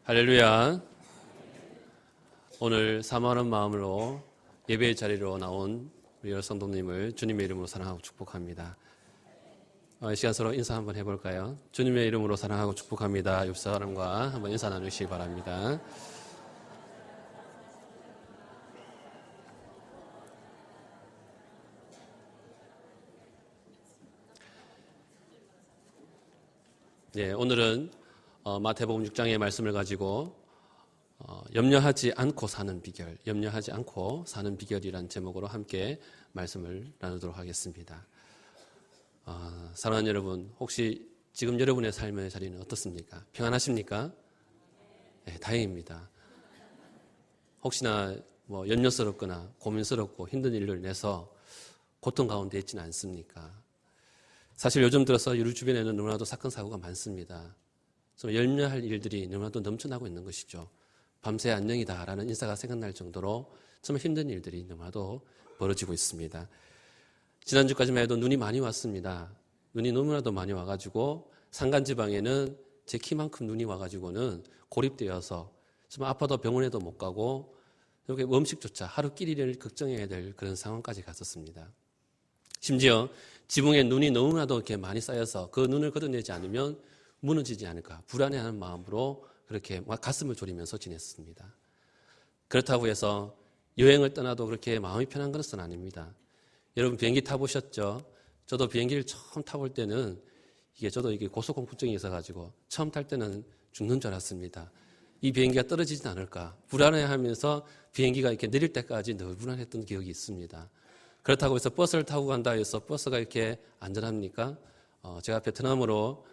할렐루야. 오늘 사모하는 마음으로 예배의 자리로 나온 우리 여러 성도님을 주님의 이름으로 사랑하고 축복합니다. 이 시간 서로 인사 한번 해볼까요? 주님의 이름으로 사랑하고 축복합니다. 옆 사람과 한번 인사 나누시기 바랍니다. 네, 오늘은 마태복음 6장의 말씀을 가지고 염려하지 않고 사는 비결, 염려하지 않고 사는 비결이란 제목으로 함께 말씀을 나누도록 하겠습니다. 사랑하는 여러분, 혹시 지금 여러분의 삶의 자리는 어떻습니까? 평안하십니까? 네, 다행입니다. 혹시나 염려스럽거나 고민스럽고 힘든 일을 인해서 고통 가운데 있지는 않습니까? 사실 요즘 들어서 우리 주변에는 너무나도 사건 사고가 많습니다. 좀 염려할 일들이 너무나도 넘쳐나고 있는 것이죠. 밤새 안녕이다라는 인사가 생각날 정도로 정말 힘든 일들이 너무나도 벌어지고 있습니다. 지난주까지만 해도 눈이 많이 왔습니다. 눈이 너무나도 많이 와가지고 산간지방에는 제 키만큼 눈이 와가지고는 고립되어서 좀 아파도 병원에도 못 가고 여기 음식조차 하루 끼리를 걱정해야 될 그런 상황까지 갔었습니다. 심지어 지붕에 눈이 너무나도 이렇게 많이 쌓여서 그 눈을 걷어내지 않으면 무너지지 않을까 불안해하는 마음으로 그렇게 막 가슴을 졸이면서 지냈습니다. 그렇다고 해서 여행을 떠나도 그렇게 마음이 편한 것은 아닙니다. 여러분 비행기 타보셨죠? 저도 비행기를 처음 타볼 때는 저도 이게 고소공포증이 있어가지고 처음 탈 때는 죽는 줄 알았습니다. 이 비행기가 떨어지진 않을까 불안해하면서 비행기가 이렇게 내릴 때까지 늘 불안했던 기억이 있습니다. 그렇다고 해서 버스를 타고 간다 해서 버스가 이렇게 안전합니까? 제가 베트남으로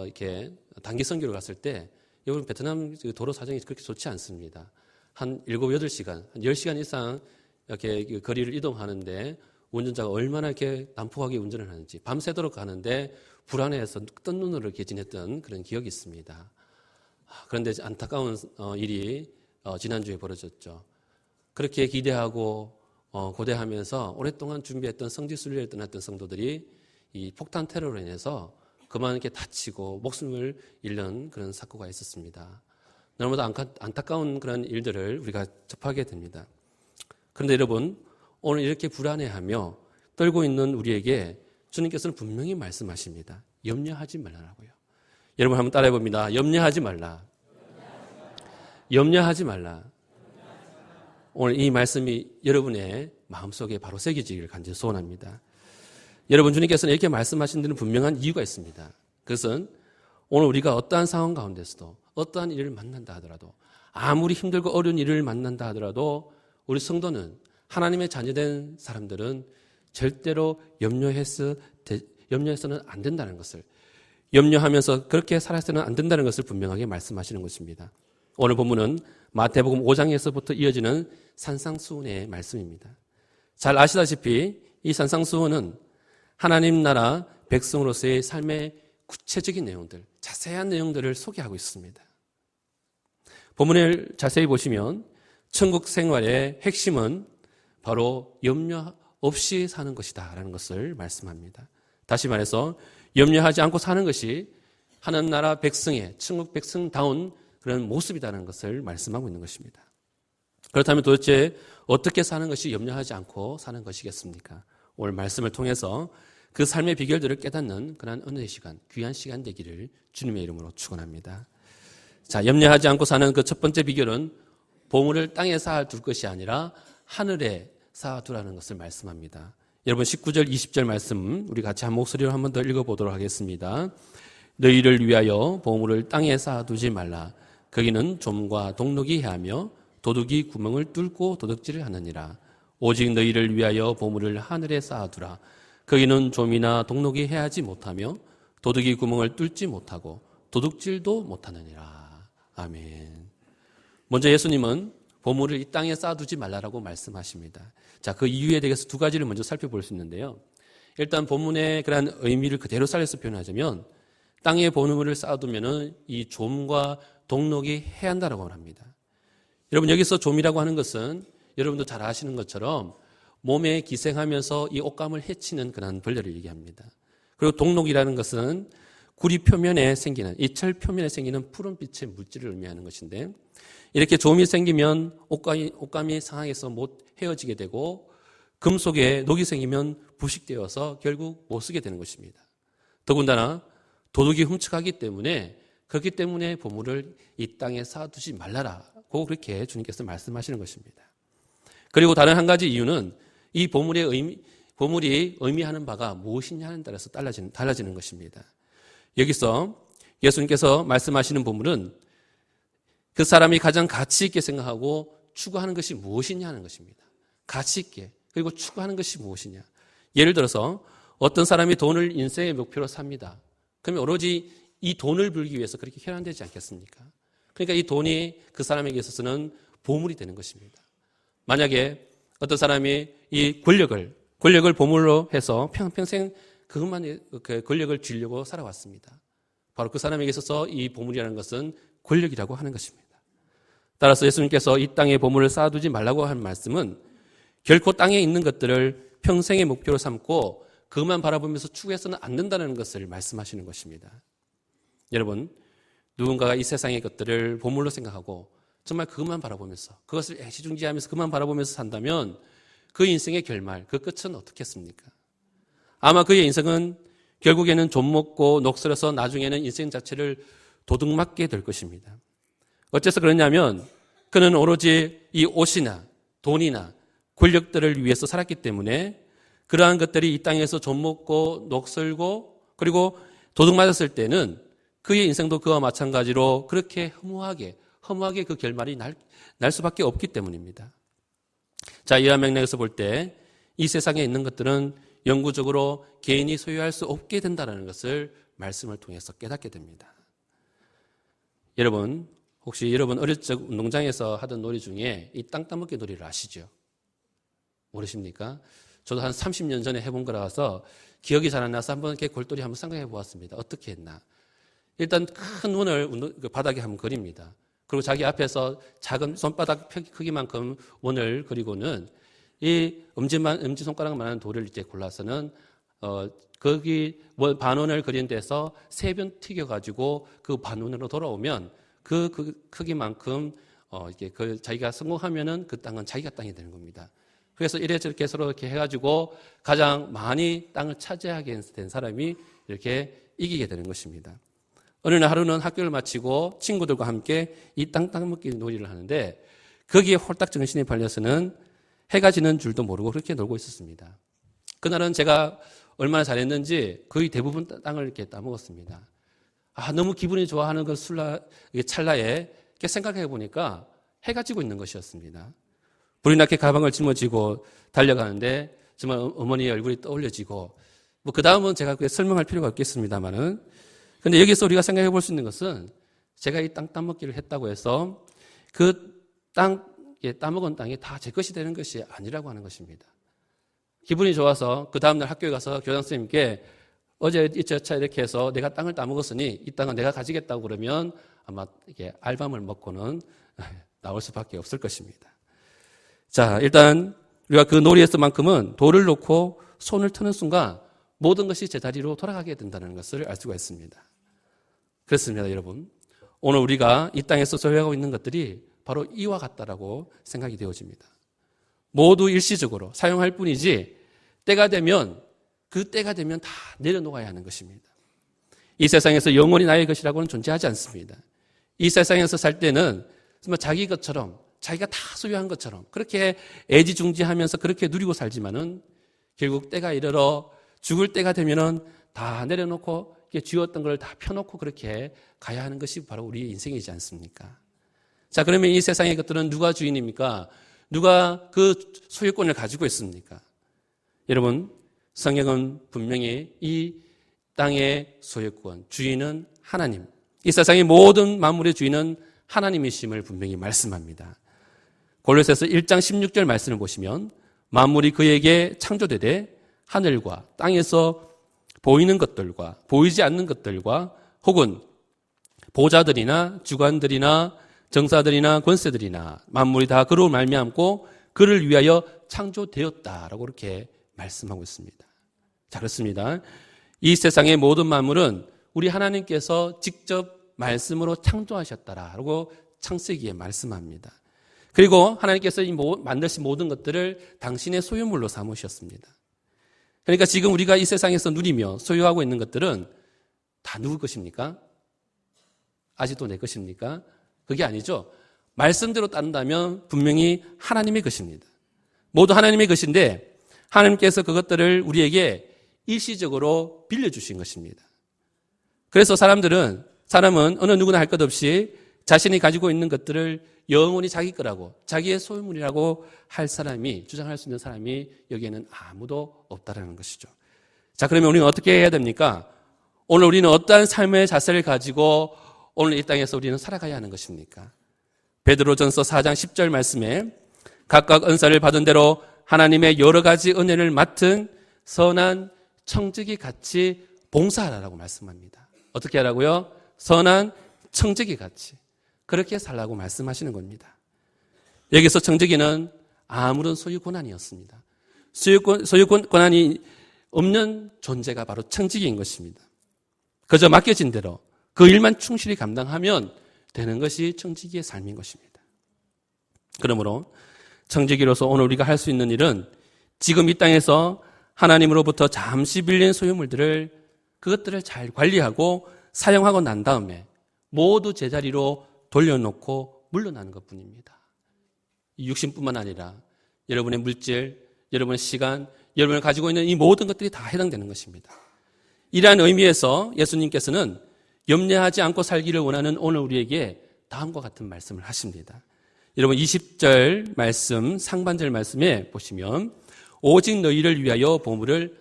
이렇게 단기 선교를 갔을 때 여러분 베트남 도로 사정이 그렇게 좋지 않습니다. 한 7, 8시간, 한 10시간 이상 이렇게 거리를 이동하는데 운전자가 얼마나 이렇게 난폭하게 운전을 하는지 밤새도록 가는데 불안해서 뜬 눈으로 이렇게 지냈던 그런 기억이 있습니다. 그런데 안타까운 일이 지난주에 벌어졌죠. 그렇게 기대하고 고대하면서 오랫동안 준비했던 성지순례를 떠났던 성도들이 이 폭탄 테러로 인해서 그만 이렇게 다치고 목숨을 잃는 그런 사고가 있었습니다. 너무나도 안타까운 그런 일들을 우리가 접하게 됩니다. 그런데 여러분, 오늘 이렇게 불안해하며 떨고 있는 우리에게 주님께서는 분명히 말씀하십니다. 염려하지 말라고요. 여러분 한번 따라해 봅니다. 염려하지 말라. 염려하지 말라. 오늘 이 말씀이 여러분의 마음속에 바로 새겨지기를 간절히 소원합니다. 여러분 주님께서는 이렇게 말씀하신 데는 분명한 이유가 있습니다. 그것은 오늘 우리가 어떠한 상황 가운데서도 어떠한 일을 만난다 하더라도 아무리 힘들고 어려운 일을 만난다 하더라도 우리 성도는 하나님의 자녀된 사람들은 절대로 염려해서는 안 된다는 것을 염려하면서 그렇게 살아서는 안 된다는 것을 분명하게 말씀하시는 것입니다. 오늘 본문은 마태복음 5장에서부터 이어지는 산상수훈의 말씀입니다. 잘 아시다시피 이 산상수훈은 하나님 나라 백성으로서의 삶의 구체적인 내용들, 자세한 내용들을 소개하고 있습니다. 본문을 자세히 보시면 천국 생활의 핵심은 바로 염려 없이 사는 것이다 라는 것을 말씀합니다. 다시 말해서 염려하지 않고 사는 것이 하나님 나라 백성의 천국 백성다운 그런 모습이라는 것을 말씀하고 있는 것입니다. 그렇다면 도대체 어떻게 사는 것이 염려하지 않고 사는 것이겠습니까? 오늘 말씀을 통해서 그 삶의 비결들을 깨닫는 그런 은혜의 시간, 귀한 시간 되기를 주님의 이름으로 축원합니다. 자, 염려하지 않고 사는 그 첫 번째 비결은 보물을 땅에 쌓아둘 것이 아니라 하늘에 쌓아두라는 것을 말씀합니다. 여러분 19절, 20절 말씀 우리 같이 한 목소리로 한 번 더 읽어보도록 하겠습니다. 너희를 위하여 보물을 땅에 쌓아두지 말라. 거기는 좀과 동록이 해하며 도둑이 구멍을 뚫고 도둑질을 하느니라. 오직 너희를 위하여 보물을 하늘에 쌓아두라. 거기는 좀이나 동록이 해하지 못하며 도둑이 구멍을 뚫지 못하고 도둑질도 못하느니라. 아멘. 먼저 예수님은 보물을 이 땅에 쌓아두지 말라라고 말씀하십니다. 자, 그 이유에 대해서 두 가지를 먼저 살펴볼 수 있는데요. 일단 본문의 그런 의미를 그대로 살려서 표현하자면 땅에 보물을 쌓아두면은 이 좀과 동록이 해한다라고 합니다. 여러분 여기서 좀이라고 하는 것은 여러분도 잘 아시는 것처럼 몸에 기생하면서 이 옷감을 해치는 그런 벌레를 얘기합니다. 그리고 동록이라는 것은 구리 표면에 생기는, 이 철 표면에 생기는 푸른빛의 물질을 의미하는 것인데, 이렇게 좀이 생기면 옷감이 상하게서 못 헤어지게 되고, 금속에 녹이 생기면 부식되어서 결국 못 쓰게 되는 것입니다. 더군다나 도둑이 훔쳐가기 때문에, 그렇기 때문에 보물을 이 땅에 쌓아두지 말라라고 그렇게 주님께서 말씀하시는 것입니다. 그리고 다른 한 가지 이유는 이 보물이 의미하는 바가 무엇이냐에 따라서 달라지는 것입니다. 여기서 예수님께서 말씀하시는 보물은 그 사람이 가장 가치 있게 생각하고 추구하는 것이 무엇이냐 하는 것입니다. 가치 있게, 그리고 추구하는 것이 무엇이냐. 예를 들어서 어떤 사람이 돈을 인생의 목표로 삽니다. 그러면 오로지 이 돈을 벌기 위해서 그렇게 현안되지 않겠습니까? 그러니까 이 돈이 그 사람에게 있어서는 보물이 되는 것입니다. 만약에 어떤 사람이 이 권력을 보물로 해서 평생 그것만 그 권력을 쥐려고 살아왔습니다. 바로 그 사람에게 있어서 이 보물이라는 것은 권력이라고 하는 것입니다. 따라서 예수님께서 이 땅에 보물을 쌓아두지 말라고 한 말씀은 결코 땅에 있는 것들을 평생의 목표로 삼고 그것만 바라보면서 추구해서는 안 된다는 것을 말씀하시는 것입니다. 여러분, 누군가가 이 세상의 것들을 보물로 생각하고 정말 그것만 바라보면서, 그것을 애지중지하면서 그것만 바라보면서 산다면 그 인생의 결말, 그 끝은 어떻겠습니까? 아마 그의 인생은 결국에는 좀 먹고 녹슬어서 나중에는 인생 자체를 도둑맞게 될 것입니다. 어째서 그러냐면 그는 오로지 이 옷이나 돈이나 권력들을 위해서 살았기 때문에 그러한 것들이 이 땅에서 좀 먹고 녹슬고 그리고 도둑맞았을 때는 그의 인생도 그와 마찬가지로 그렇게 허무하게 그 결말이 날 수밖에 없기 때문입니다. 자, 이러한 맥락에서 볼 때 이 세상에 있는 것들은 영구적으로 개인이 소유할 수 없게 된다는 것을 말씀을 통해서 깨닫게 됩니다. 여러분, 혹시 여러분 어릴 적 운동장에서 하던 놀이 중에 이 땅 따먹기 놀이를 아시죠? 모르십니까? 저도 한 30년 전에 해본 거라서 기억이 잘 안 나서 한번 이렇게 골똘히 한번 생각해 보았습니다. 어떻게 했나? 일단 큰 원을 바닥에 한번 그립니다. 그리고 자기 앞에서 작은 손바닥 크기만큼 원을 그리고는 이 엄지손가락만한 돌을 이제 골라서는 거기 반원을 그린 데서 3번 튀겨가지고 그 반원으로 돌아오면 그 크기만큼 이게 자기가 성공하면은 그 땅은 자기가 땅이 되는 겁니다. 그래서 이래저렇게 서로 이렇게 해가지고 가장 많이 땅을 차지하게 된 사람이 이렇게 이기게 되는 것입니다. 어느 날 하루는 학교를 마치고 친구들과 함께 이 땅 따먹기 놀이를 하는데 거기에 홀딱 정신이 팔려서는 해가 지는 줄도 모르고 그렇게 놀고 있었습니다. 그날은 제가 얼마나 잘했는지 거의 대부분 땅을 이렇게 따먹었습니다. 너무 기분이 좋아하는 그 찰나에 이렇게 생각해 보니까 해가 지고 있는 것이었습니다. 불이 나게 가방을 짊어지고 달려가는데 정말 어머니의 얼굴이 떠올려지고 그 다음은 제가 설명할 필요가 없겠습니다만은 근데 여기서 우리가 생각해 볼 수 있는 것은 제가 이 땅 따먹기를 했다고 해서 그 따먹은 땅이 다 제 것이 되는 것이 아니라고 하는 것입니다. 기분이 좋아서 그 다음날 학교에 가서 교장 선생님께 어제 이차 이렇게 해서 내가 땅을 따먹었으니 이 땅은 내가 가지겠다고 그러면 아마 이게 알밤을 먹고는 나올 수밖에 없을 것입니다. 자, 일단 우리가 그 놀이에서만큼은 돌을 놓고 손을 트는 순간 모든 것이 제자리로 돌아가게 된다는 것을 알 수가 있습니다. 그렇습니다, 여러분. 오늘 우리가 이 땅에서 소유하고 있는 것들이 바로 이와 같다라고 생각이 되어집니다. 모두 일시적으로 사용할 뿐이지 때가 되면 다 내려놓아야 하는 것입니다. 이 세상에서 영원히 나의 것이라고는 존재하지 않습니다. 이 세상에서 살 때는 정말 자기 것처럼 자기가 다 소유한 것처럼 그렇게 애지중지하면서 그렇게 누리고 살지만은 결국 때가 이르러 죽을 때가 되면은 다 내려놓고 쥐었던 걸 다 펴놓고 그렇게 가야 하는 것이 바로 우리의 인생이지 않습니까? 자, 그러면 이 세상의 것들은 누가 주인입니까? 누가 그 소유권을 가지고 있습니까? 여러분, 성경은 분명히 이 땅의 소유권, 주인은 하나님, 이 세상의 모든 만물의 주인은 하나님이심을 분명히 말씀합니다. 골로새서 1장 16절 말씀을 보시면 만물이 그에게 창조되되 하늘과 땅에서 보이는 것들과 보이지 않는 것들과 혹은 보좌들이나 주관들이나 정사들이나 권세들이나 만물이 다 그로 말미암고 그를 위하여 창조되었다라고 이렇게 말씀하고 있습니다. 자, 그렇습니다. 이 세상의 모든 만물은 우리 하나님께서 직접 말씀으로 창조하셨다라고 창세기에 말씀합니다. 그리고 하나님께서 만드신 모든 것들을 당신의 소유물로 삼으셨습니다. 그러니까 지금 우리가 이 세상에서 누리며 소유하고 있는 것들은 다 누구 것입니까? 아직도 내 것입니까? 그게 아니죠. 말씀대로 따른다면 분명히 하나님의 것입니다. 모두 하나님의 것인데 하나님께서 그것들을 우리에게 일시적으로 빌려주신 것입니다. 그래서 사람은 어느 누구나 할 것 없이 자신이 가지고 있는 것들을 영원히 자기 거라고 자기의 소유물이라고 주장할 수 있는 사람이 여기에는 아무도 없다라는 것이죠. 자, 그러면 우리는 어떻게 해야 됩니까? 오늘 우리는 어떠한 삶의 자세를 가지고 오늘 이 땅에서 우리는 살아가야 하는 것입니까? 베드로전서 4장 10절 말씀에 각각 은사를 받은 대로 하나님의 여러 가지 은혜를 맡은 선한 청지기 같이 봉사하라고 말씀합니다. 어떻게 하라고요? 선한 청지기 같이 그렇게 살라고 말씀하시는 겁니다. 여기서 청지기는 아무런 소유 권한이었습니다. 소유 권한이 없는 존재가 바로 청지기인 것입니다. 그저 맡겨진 대로 그 일만 충실히 감당하면 되는 것이 청지기의 삶인 것입니다. 그러므로 청지기로서 오늘 우리가 할 수 있는 일은 지금 이 땅에서 하나님으로부터 잠시 빌린 소유물들을 그것들을 잘 관리하고 사용하고 난 다음에 모두 제자리로 돌려놓고 물러나는 것뿐입니다. 육신뿐만 아니라 여러분의 물질, 여러분의 시간, 여러분이 가지고 있는 이 모든 것들이 다 해당되는 것입니다. 이러한 의미에서 예수님께서는 염려하지 않고 살기를 원하는 오늘 우리에게 다음과 같은 말씀을 하십니다. 여러분 20절 말씀, 상반절 말씀에 보시면 오직 너희를 위하여 보물을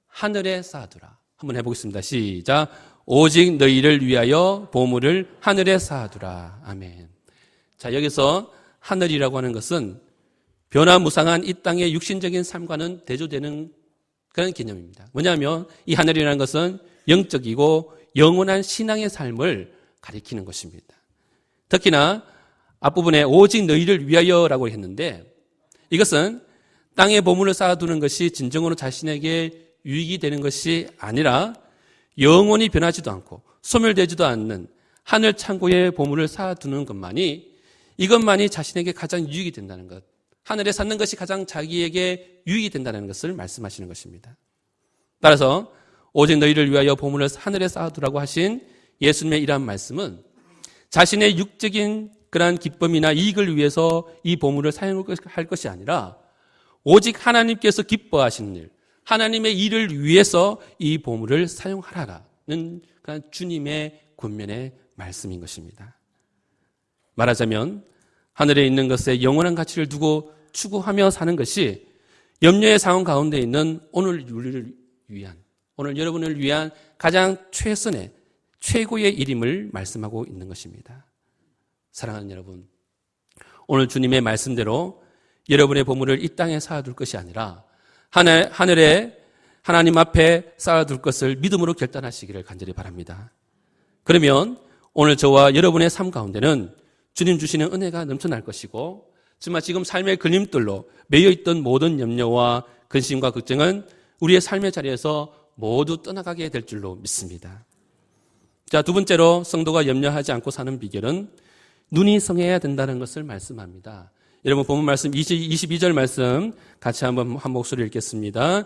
하늘에 쌓아두라. 한번 해보겠습니다. 시작. 오직 너희를 위하여 보물을 하늘에 쌓아두라. 아멘. 자, 여기서 하늘이라고 하는 것은 변화무상한 이 땅의 육신적인 삶과는 대조되는 그런 개념입니다. 뭐냐면 이 하늘이라는 것은 영적이고 영원한 신앙의 삶을 가리키는 것입니다. 특히나 앞부분에 오직 너희를 위하여라고 했는데 이것은 땅에 보물을 쌓아두는 것이 진정으로 자신에게 유익이 되는 것이 아니라 영원히 변하지도 않고 소멸되지도 않는 하늘 창고에 보물을 쌓아두는 이것만이 자신에게 가장 유익이 된다는 것, 하늘에 쌓는 것이 가장 자기에게 유익이 된다는 것을 말씀하시는 것입니다. 따라서 오직 너희를 위하여 보물을 하늘에 쌓아두라고 하신 예수님의 이러한 말씀은 자신의 육적인 그러한 기쁨이나 이익을 위해서 이 보물을 사용할 것이 아니라 오직 하나님께서 기뻐하시는 일, 하나님의 일을 위해서 이 보물을 사용하라는 그런 주님의 권면의 말씀인 것입니다. 말하자면 하늘에 있는 것에 영원한 가치를 두고 추구하며 사는 것이 염려의 상황 가운데 있는 오늘 여러분을 위한 가장 최선의 최고의 일임을 말씀하고 있는 것입니다. 사랑하는 여러분, 오늘 주님의 말씀대로 여러분의 보물을 이 땅에 쌓아둘 것이 아니라 하늘에 하나님 앞에 쌓아둘 것을 믿음으로 결단하시기를 간절히 바랍니다. 그러면 오늘 저와 여러분의 삶 가운데는 주님 주시는 은혜가 넘쳐날 것이고 정말 지금 삶의 걸림돌로 매여있던 모든 염려와 근심과 걱정은 우리의 삶의 자리에서 모두 떠나가게 될 줄로 믿습니다. 자, 두 번째로 성도가 염려하지 않고 사는 비결은 눈이 성해야 된다는 것을 말씀합니다. 여러분 본문 말씀 22절 말씀 같이 한번 한 목소리 읽겠습니다.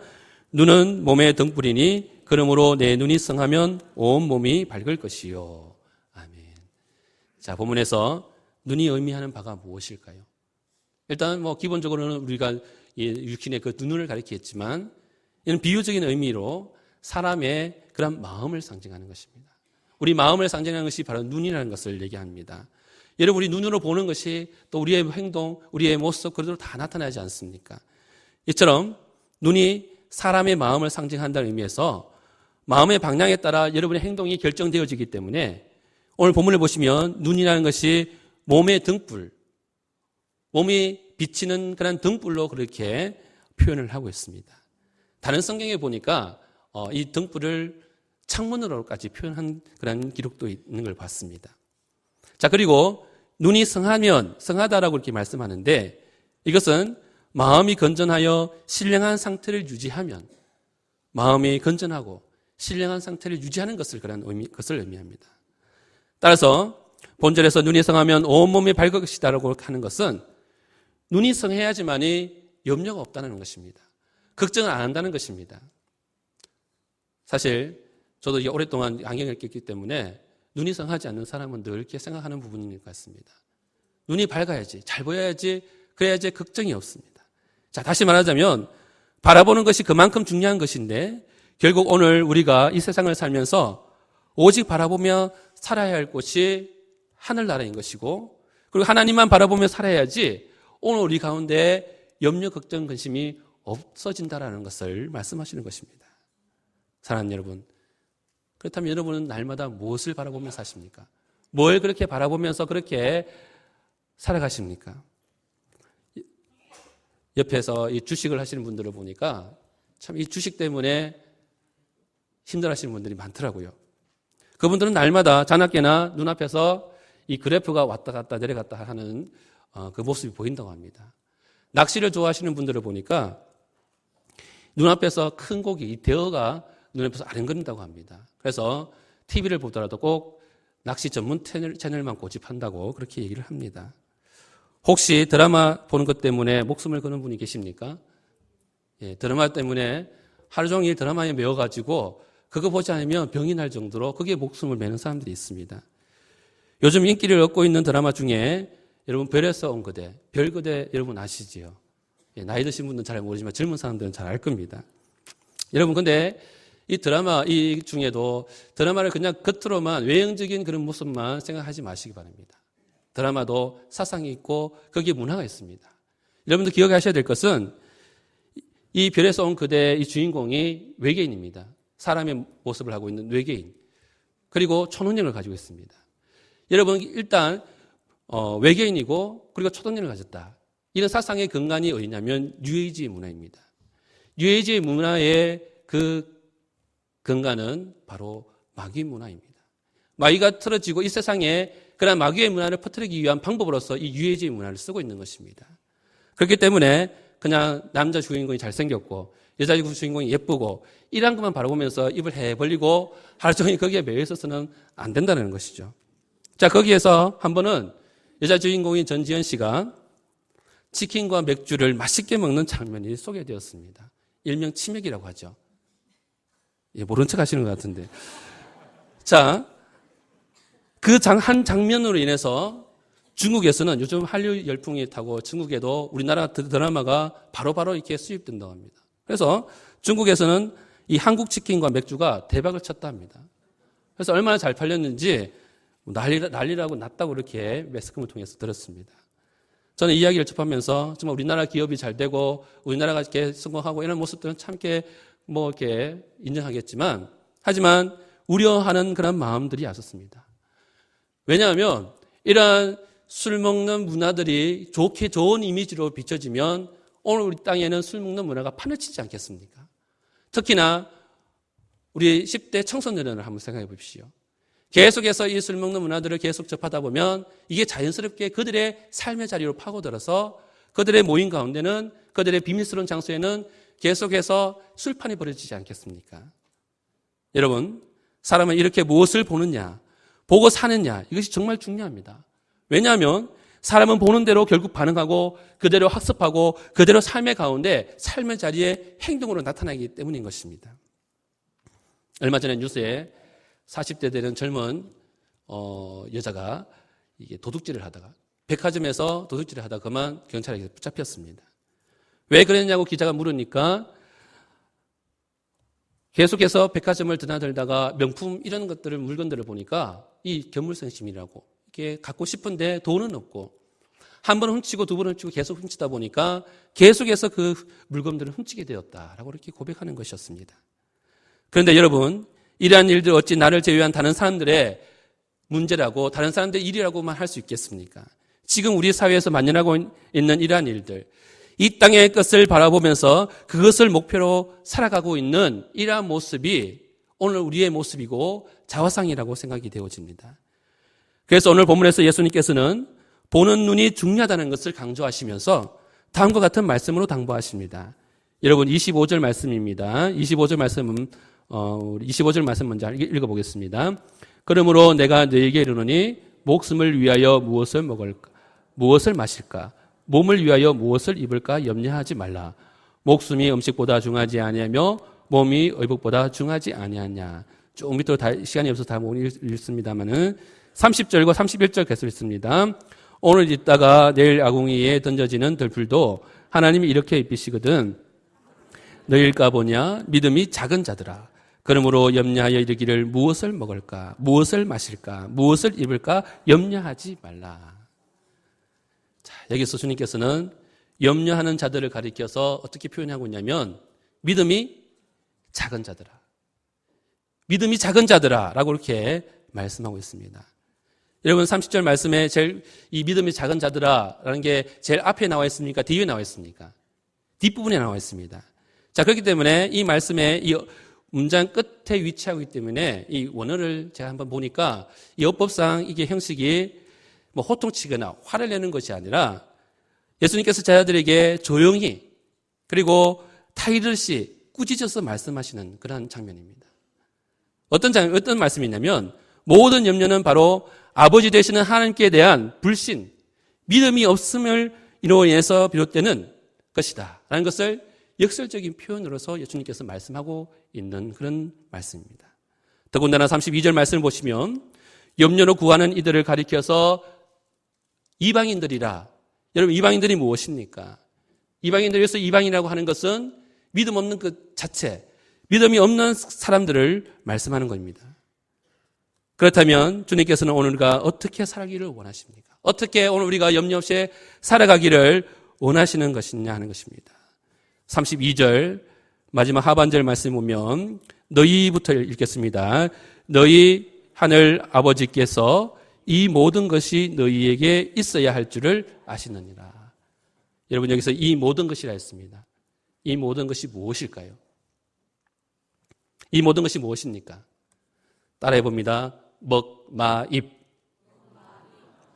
눈은 몸의 등불이니 그러므로 내 눈이 성하면 온 몸이 밝을 것이요. 아멘. 자, 본문에서 눈이 의미하는 바가 무엇일까요? 일단 기본적으로는 우리가 육신의 그 눈을 가리키겠지만 이는 비유적인 의미로 사람의 그런 마음을 상징하는 것입니다. 우리 마음을 상징하는 것이 바로 눈이라는 것을 얘기합니다. 여러분 우리 눈으로 보는 것이 또 우리의 행동, 우리의 모습 그대로 다 나타나지 않습니까? 이처럼 눈이 사람의 마음을 상징한다는 의미에서 마음의 방향에 따라 여러분의 행동이 결정되어지기 때문에 오늘 본문을 보시면 눈이라는 것이 몸의 등불, 몸이 비치는 그런 등불로 그렇게 표현을 하고 있습니다. 다른 성경에 보니까 이 등불을 창문으로까지 표현한 그런 기록도 있는 걸 봤습니다. 자, 그리고 눈이 성하다라고 이렇게 말씀하는데 이것은 마음이 건전하여 신령한 상태를 유지하면 마음이 건전하고 신령한 상태를 유지하는 것을 그것을 의미합니다. 따라서 본절에서 눈이 성하면 온몸이 밝을 것이다라고 하는 것은 눈이 성해야지만이 염려가 없다는 것입니다. 걱정을 안 한다는 것입니다. 사실 저도 오랫동안 안경을 꼈기 때문에 눈이 성하지 않는 사람은 늘 이렇게 생각하는 부분인 것 같습니다. 눈이 밝아야지, 잘 보여야지, 그래야지 걱정이 없습니다. 자, 다시 말하자면 바라보는 것이 그만큼 중요한 것인데 결국 오늘 우리가 이 세상을 살면서 오직 바라보며 살아야 할 곳이 하늘나라인 것이고 그리고 하나님만 바라보며 살아야지 오늘 우리 가운데 염려, 걱정, 근심이 없어진다라는 것을 말씀하시는 것입니다. 사랑하는 여러분, 그렇다면 여러분은 날마다 무엇을 바라보며 사십니까? 뭘 그렇게 바라보면서 그렇게 살아가십니까? 옆에서 이 주식을 하시는 분들을 보니까 참 이 주식 때문에 힘들어하시는 분들이 많더라고요. 그분들은 날마다 자나깨나 눈앞에서 이 그래프가 왔다 갔다 내려갔다 하는 그 모습이 보인다고 합니다. 낚시를 좋아하시는 분들을 보니까 눈앞에서 큰 고기, 이 대어가 눈앞에서 아른거린다고 합니다. 그래서 TV를 보더라도 꼭 낚시 전문 채널만 고집한다고 그렇게 얘기를 합니다. 혹시 드라마 보는 것 때문에 목숨을 거는 분이 계십니까? 예, 드라마 때문에 하루 종일 드라마에 매워가지고 그거 보지 않으면 병이 날 정도로 거기에 목숨을 매는 사람들이 있습니다. 요즘 인기를 얻고 있는 드라마 중에 여러분 별에서 온 그대, 별그대 여러분 아시지요? 예, 나이 드신 분들은 잘 모르지만 젊은 사람들은 잘 알 겁니다. 여러분 근데 이 드라마 이 중에도 드라마를 그냥 겉으로만 외형적인 그런 모습만 생각하지 마시기 바랍니다. 드라마도 사상이 있고 거기에 문화가 있습니다. 여러분들 기억하셔야 될 것은 이 별에서 온 그대의 이 주인공이 외계인입니다. 사람의 모습을 하고 있는 외계인. 그리고 초능력을 가지고 있습니다. 여러분 일단 외계인이고 그리고 초능력을 가졌다. 이런 사상의 근간이 어디냐면 뉴에이지 문화입니다. 뉴에이지 문화의 그 근간은 바로 마귀 문화입니다. 마귀가 틀어지고 이 세상에 그런 마귀의 문화를 퍼뜨리기 위한 방법으로서 이 뉴에이지 문화를 쓰고 있는 것입니다. 그렇기 때문에 그냥 남자 주인공이 잘생겼고 여자 주인공이 예쁘고 이런 것만 바라보면서 입을 해 벌리고 하루 종일 거기에 매여 있어서는 안 된다는 것이죠. 자, 거기에서 한 번은 여자 주인공인 전지현 씨가 치킨과 맥주를 맛있게 먹는 장면이 소개되었습니다. 일명 치맥이라고 하죠. 예, 모른 척 하시는 것 같은데. 자, 그 한 장면으로 인해서 중국에서는 요즘 한류 열풍이 타고 중국에도 우리나라 드라마가 바로바로 이렇게 수입된다고 합니다. 그래서 중국에서는 이 한국 치킨과 맥주가 대박을 쳤다 합니다. 그래서 얼마나 잘 팔렸는지 난리라고 났다고 이렇게 매스컴을 통해서 들었습니다. 저는 이 이야기를 접하면서 정말 우리나라 기업이 잘 되고 우리나라가 이렇게 성공하고 이런 모습들은 참 이렇게 인정하겠지만 하지만 우려하는 그런 마음들이 있었습니다. 왜냐하면 이러한 술 먹는 문화들이 좋은 이미지로 비춰지면 오늘 우리 땅에는 술 먹는 문화가 판을 치지 않겠습니까? 특히나 우리 10대 청소년을 한번 생각해 보십시오. 계속해서 이 술 먹는 문화들을 계속 접하다 보면 이게 자연스럽게 그들의 삶의 자리로 파고들어서 그들의 모임 가운데는 그들의 비밀스러운 장소에는 계속해서 술판이 벌어지지 않겠습니까? 여러분, 사람은 이렇게 무엇을 보느냐, 보고 사느냐, 이것이 정말 중요합니다. 왜냐하면 사람은 보는 대로 결국 반응하고 그대로 학습하고 그대로 삶의 가운데 삶의 자리에 행동으로 나타나기 때문인 것입니다. 얼마 전에 뉴스에 40대 되는 젊은 여자가 이게 도둑질을 하다가 백화점에서 도둑질을 하다가 그만 경찰에게 붙잡혔습니다. 왜 그랬냐고 기자가 물으니까 계속해서 백화점을 드나들다가 명품 이런 물건들을 보니까 이 견물성심이라고 이렇게 갖고 싶은데 돈은 없고 한 번 훔치고 두 번 훔치고 계속 훔치다 보니까 계속해서 그 물건들을 훔치게 되었다라고 이렇게 고백하는 것이었습니다. 그런데 여러분, 이러한 일들 어찌 나를 제외한 다른 사람들의 문제라고 다른 사람들의 일이라고만 할 수 있겠습니까? 지금 우리 사회에서 만연하고 있는 이러한 일들, 이 땅의 것을 바라보면서 그것을 목표로 살아가고 있는 이러한 모습이 오늘 우리의 모습이고 자화상이라고 생각이 되어집니다. 그래서 오늘 본문에서 예수님께서는 보는 눈이 중요하다는 것을 강조하시면서 다음과 같은 말씀으로 당부하십니다. 여러분 25절 말씀입니다. 25절 말씀은 우리 25절 말씀 먼저 읽어보겠습니다. 그러므로 내가 너에게 이르노니 목숨을 위하여 무엇을 먹을까? 무엇을 마실까? 몸을 위하여 무엇을 입을까? 염려하지 말라. 목숨이 음식보다 중하지 아니하며 몸이 의복보다 중하지 아니하냐. 쭉 밑으로 시간이 없어서 다 못 읽습니다만은 30절과 31절 계속 읽습니다. 오늘 있다가 내일 아궁이에 던져지는 들풀도 하나님이 이렇게 입히시거든. 너희일까 보냐? 믿음이 작은 자들아. 그러므로 염려하여 이르기를 무엇을 먹을까? 무엇을 마실까? 무엇을 입을까? 염려하지 말라. 자, 여기서 주님께서는 염려하는 자들을 가리켜서 어떻게 표현하고 있냐면 믿음이 작은 자들아. 믿음이 작은 자들아 라고 이렇게 말씀하고 있습니다. 여러분 30절 말씀에 이 믿음이 작은 자들아 라는 게 제일 앞에 나와 있습니까? 뒤에 나와 있습니까? 뒷부분에 나와 있습니다. 자, 그렇기 때문에 이 말씀에 이 문장 끝에 위치하고 있기 때문에 이 원어를 제가 한번 보니까 이 어법상 이게 형식이 뭐 호통치거나 화를 내는 것이 아니라 예수님께서 제자들에게 조용히 그리고 타이르시 꾸짖어서 말씀하시는 그런 장면입니다. 어떤 말씀이냐면 모든 염려는 바로 아버지 되시는 하나님께 대한 불신, 믿음이 없음을 이로 인해서 비롯되는 것이다 라는 것을 역설적인 표현으로서 예수님께서 말씀하고 있는 그런 말씀입니다. 더군다나 32절 말씀을 보시면 염려로 구하는 이들을 가리켜서 이방인들이라. 여러분 이방인들이 무엇입니까? 이방인들에서 이방인이라고 하는 것은 믿음 없는 그 자체, 믿음이 없는 사람들을 말씀하는 겁니다. 그렇다면 주님께서는 오늘 우리가 어떻게 살기를 원하십니까? 어떻게 오늘 우리가 염려 없이 살아가기를 원하시는 것이냐 하는 것입니다. 32절 마지막 하반절 말씀 보면 너희부터 읽겠습니다. 너희 하늘 아버지께서 이 모든 것이 너희에게 있어야 할 줄을 아시느니라. 여러분 여기서 이 모든 것이라 했습니다. 이 모든 것이 무엇일까요? 이 모든 것이 무엇입니까? 따라해 봅니다. 먹, 마, 입.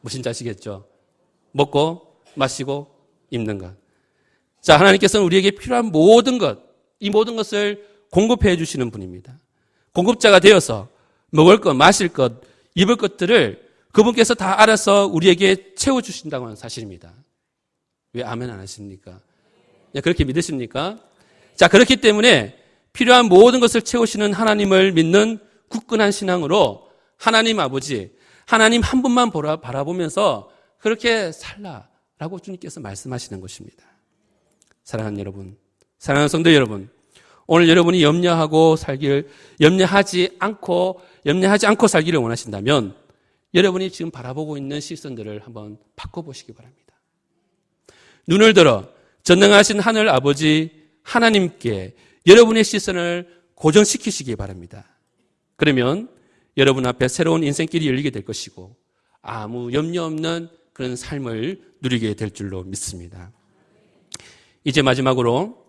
무슨 자시겠죠? 먹고, 마시고, 입는 것. 자, 하나님께서는 우리에게 필요한 모든 것, 이 모든 것을 공급해 주시는 분입니다. 공급자가 되어서 먹을 것, 마실 것, 입을 것들을 그분께서 다 알아서 우리에게 채워주신다고 하는 사실입니다. 왜 아멘 안 하십니까? 그렇게 믿으십니까? 자, 그렇기 때문에 필요한 모든 것을 채우시는 하나님을 믿는 굳건한 신앙으로 하나님 아버지, 하나님 한 분만 바라보면서 그렇게 살라라고 주님께서 말씀하시는 것입니다. 사랑하는 여러분, 사랑하는 성도 여러분, 오늘 여러분이 염려하지 않고 살기를 원하신다면 여러분이 지금 바라보고 있는 시선들을 한번 바꿔보시기 바랍니다. 눈을 들어 전능하신 하늘 아버지 하나님께 여러분의 시선을 고정시키시기 바랍니다. 그러면 여러분 앞에 새로운 인생길이 열리게 될 것이고 아무 염려 없는 그런 삶을 누리게 될 줄로 믿습니다. 이제 마지막으로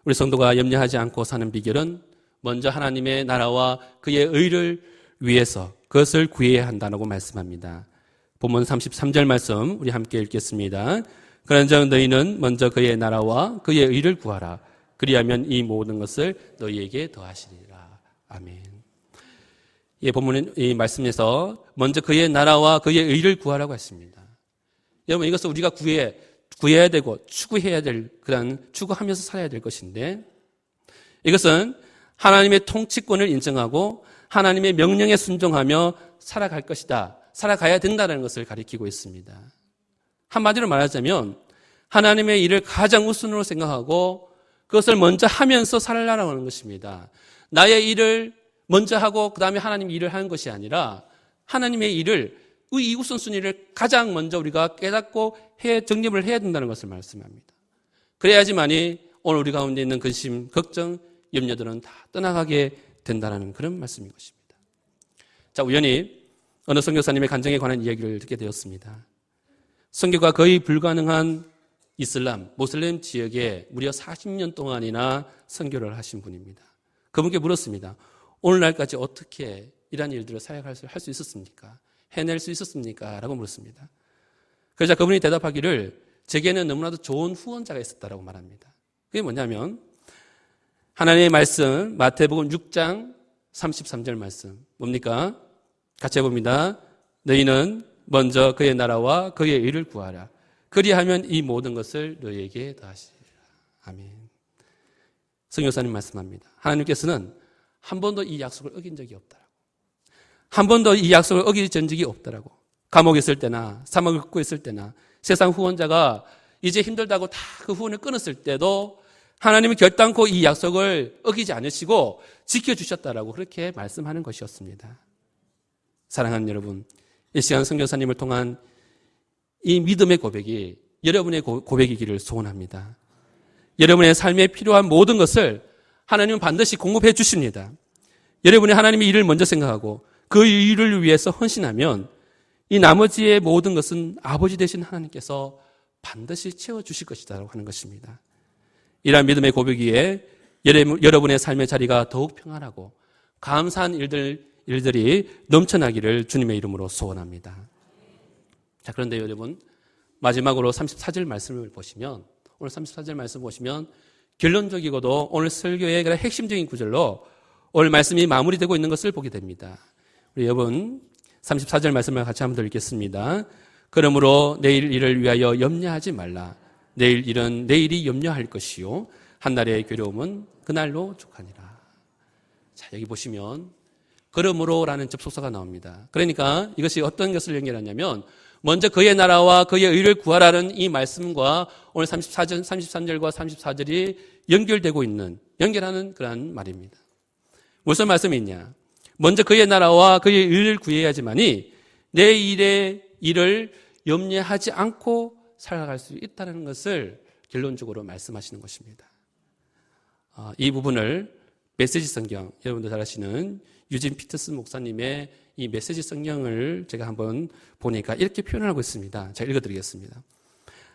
우리 성도가 염려하지 않고 사는 비결은 먼저 하나님의 나라와 그의 의를 위해서 그것을 구해야 한다고 말씀합니다. 본문 33절 말씀 우리 함께 읽겠습니다. 그런즉 너희는 먼저 그의 나라와 그의 의를 구하라. 그리하면 이 모든 것을 너희에게 더하시리라. 아멘. 이 본문 이 말씀에서 먼저 그의 나라와 그의 의를 구하라고 했습니다. 여러분 이것을 우리가 구해야 되고 추구해야 될 그런 추구하면서 살아야 될 것인데 이것은 하나님의 통치권을 인정하고 하나님의 명령에 순종하며 살아갈 것이다. 살아가야 된다는 것을 가리키고 있습니다. 한마디로 말하자면 하나님의 일을 가장 우선으로 생각하고 그것을 먼저 하면서 살아가라고 하는 것입니다. 나의 일을 먼저 하고 그 다음에 하나님 일을 하는 것이 아니라 하나님의 일을 이 우선순위를 가장 먼저 우리가 깨닫고 정립을 해야 된다는 것을 말씀합니다. 그래야지만이 오늘 우리 가운데 있는 근심, 걱정, 염려들은 다 떠나가게 된다는 그런 말씀인 것입니다. 자, 우연히 어느 선교사님의 간증에 관한 이야기를 듣게 되었습니다. 선교가 거의 불가능한 이슬람, 모슬렘 지역에 무려 40년 동안이나 선교를 하신 분입니다. 그분께 물었습니다. 오늘날까지 어떻게 이러한 일들을 할 수 있었습니까? 해낼 수 있었습니까? 라고 물었습니다. 그러자 그분이 대답하기를 제게는 너무나도 좋은 후원자가 있었다라고 말합니다. 그게 뭐냐면 하나님의 말씀 마태복음 6장 33절 말씀 뭡니까? 같이 해봅니다. 너희는 먼저 그의 나라와 그의 의를 구하라. 그리하면 이 모든 것을 너희에게 더하시리라. 아멘. 성교사님 말씀합니다. 하나님께서는 한 번도 이 약속을 어긴 적이 없다라고. 한 번도 이 약속을 어기던 적이 없다라고. 감옥에 있을 때나 사막을 걷고 있을 때나 세상 후원자가 이제 힘들다고 다 그 후원을 끊었을 때도 하나님은 결단코 이 약속을 어기지 않으시고 지켜주셨다라고 그렇게 말씀하는 것이었습니다. 사랑하는 여러분, 이 시간 성교사님을 통한 이 믿음의 고백이 여러분의 고백이기를 소원합니다. 여러분의 삶에 필요한 모든 것을 하나님은 반드시 공급해 주십니다. 여러분이 하나님의 일을 먼저 생각하고 그 일을 위해서 헌신하면 이 나머지의 모든 것은 아버지 되신 하나님께서 반드시 채워주실 것이라고 하는 것입니다. 이러한 믿음의 고백이에 여러분의 삶의 자리가 더욱 평안하고 감사한 일들이 넘쳐나기를 주님의 이름으로 소원합니다. 자, 그런데 여러분, 마지막으로 34절 말씀을 보시면, 오늘 34절 말씀 보시면 결론적이고도 오늘 설교의 핵심적인 구절로 오늘 말씀이 마무리되고 있는 것을 보게 됩니다. 우리 여러분 34절 말씀을 같이 한번 더 읽겠습니다. 그러므로 내일 일을 위하여 염려하지 말라. 내일 일은 내일이 염려할 것이요 한날의 괴로움은 그날로 족하니라. 자, 여기 보시면 그러므로라는 접속사가 나옵니다. 그러니까 이것이 어떤 것을 연결하냐면 먼저 그의 나라와 그의 의를 구하라는 이 말씀과 오늘 33절과 34절이 연결하는 그런 말입니다. 무슨 말씀이 있냐? 먼저 그의 나라와 그의 의를 구해야지만이 내일의 일을 염려하지 않고 살아갈 수 있다는 것을 결론적으로 말씀하시는 것입니다. 이 부분을 메시지 성경, 여러분들 잘 아시는 유진 피터슨 목사님의 이 메시지 성경을 제가 한번 보니까 이렇게 표현하고 있습니다. 제가 읽어드리겠습니다.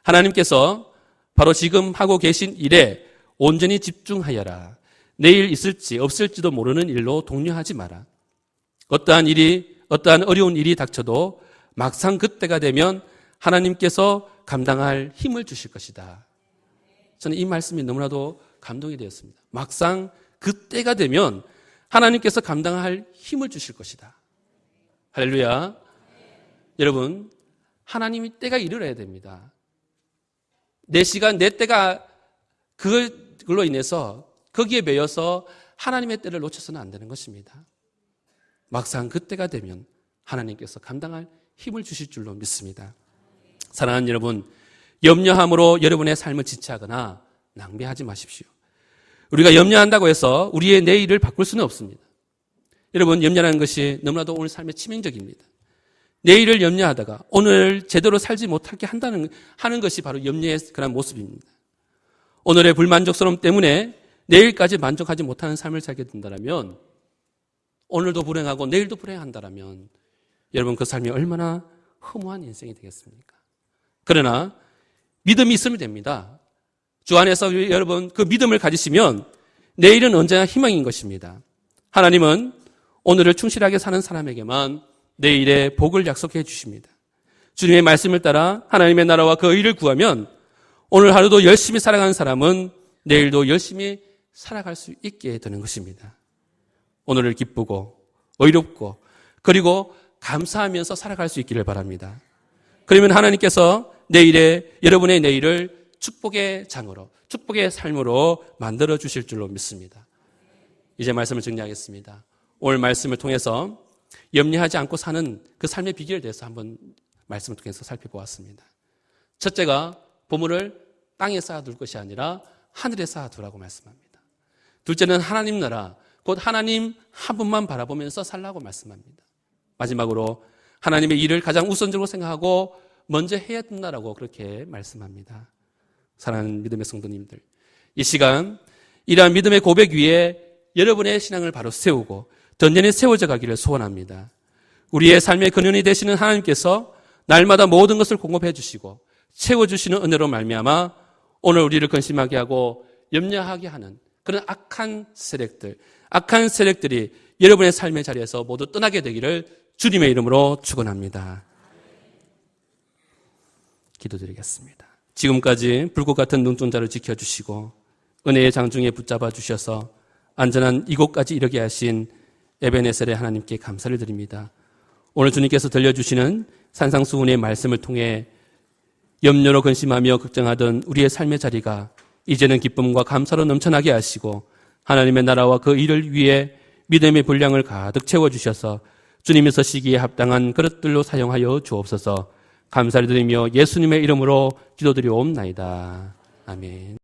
하나님께서 바로 지금 하고 계신 일에 온전히 집중하여라. 내일 있을지 없을지도 모르는 일로 독려하지 마라. 어떠한 어려운 일이 닥쳐도 막상 그때가 되면 하나님께서 감당할 힘을 주실 것이다. 저는 이 말씀이 너무나도 감동이 되었습니다. 막상 그때가 되면 하나님께서 감당할 힘을 주실 것이다. 할렐루야. 여러분, 하나님이 때가 이르러야 됩니다. 내 시간, 내 때가 그걸로 인해서 거기에 매여서 하나님의 때를 놓쳐서는 안 되는 것입니다. 막상 그때가 되면 하나님께서 감당할 힘을 주실 줄로 믿습니다. 사랑하는 여러분, 염려함으로 여러분의 삶을 지체하거나 낭비하지 마십시오. 우리가 염려한다고 해서 우리의 내일을 바꿀 수는 없습니다. 여러분, 염려라는 것이 너무나도 오늘 삶에 치명적입니다. 내일을 염려하다가 오늘 제대로 살지 못하게 하는 것이 바로 염려의 그런 모습입니다. 오늘의 불만족스러움 때문에 내일까지 만족하지 못하는 삶을 살게 된다면 오늘도 불행하고 내일도 불행한다면 여러분 그 삶이 얼마나 허무한 인생이 되겠습니까? 그러나 믿음이 있으면 됩니다. 주 안에서 여러분 그 믿음을 가지시면 내일은 언제나 희망인 것입니다. 하나님은 오늘을 충실하게 사는 사람에게만 내일의 복을 약속해 주십니다. 주님의 말씀을 따라 하나님의 나라와 그 의를 구하면 오늘 하루도 열심히 살아가는 사람은 내일도 열심히 살아갈 수 있게 되는 것입니다. 오늘을 기쁘고 의롭고 그리고 감사하면서 살아갈 수 있기를 바랍니다. 그러면 하나님께서 여러분의 내일을 축복의 장으로, 축복의 삶으로 만들어 주실 줄로 믿습니다. 이제 말씀을 정리하겠습니다. 오늘 말씀을 통해서 염려하지 않고 사는 그 삶의 비결에 대해서 한번 말씀을 통해서 살펴보았습니다. 첫째가 보물을 땅에 쌓아둘 것이 아니라 하늘에 쌓아두라고 말씀합니다. 둘째는 하나님 나라, 곧 하나님 한 분만 바라보면서 살라고 말씀합니다. 마지막으로 하나님의 일을 가장 우선적으로 생각하고 먼저 해야 된다라고 그렇게 말씀합니다. 사랑하는 믿음의 성도님들, 이 시간 이러한 믿음의 고백 위에 여러분의 신앙을 바로 세우고 든든히 세워져 가기를 소원합니다. 우리의 삶의 근원이 되시는 하나님께서 날마다 모든 것을 공급해 주시고 채워주시는 은혜로 말미암아 오늘 우리를 근심하게 하고 염려하게 하는 그런 악한 세력들이 여러분의 삶의 자리에서 모두 떠나게 되기를 주님의 이름으로 축원합니다. 기도드리겠습니다. 지금까지 불꽃 같은 눈동자를 지켜주시고 은혜의 장중에 붙잡아 주셔서 안전한 이곳까지 이르게 하신 에베네셀의 하나님께 감사를 드립니다. 오늘 주님께서 들려주시는 산상수훈의 말씀을 통해 염려로 근심하며 걱정하던 우리의 삶의 자리가 이제는 기쁨과 감사로 넘쳐나게 하시고 하나님의 나라와 그 일을 위해 믿음의 분량을 가득 채워주셔서 주님이 서시기에 합당한 그릇들로 사용하여 주옵소서. 감사를 드리며 예수님의 이름으로 기도드리옵나이다. 아멘.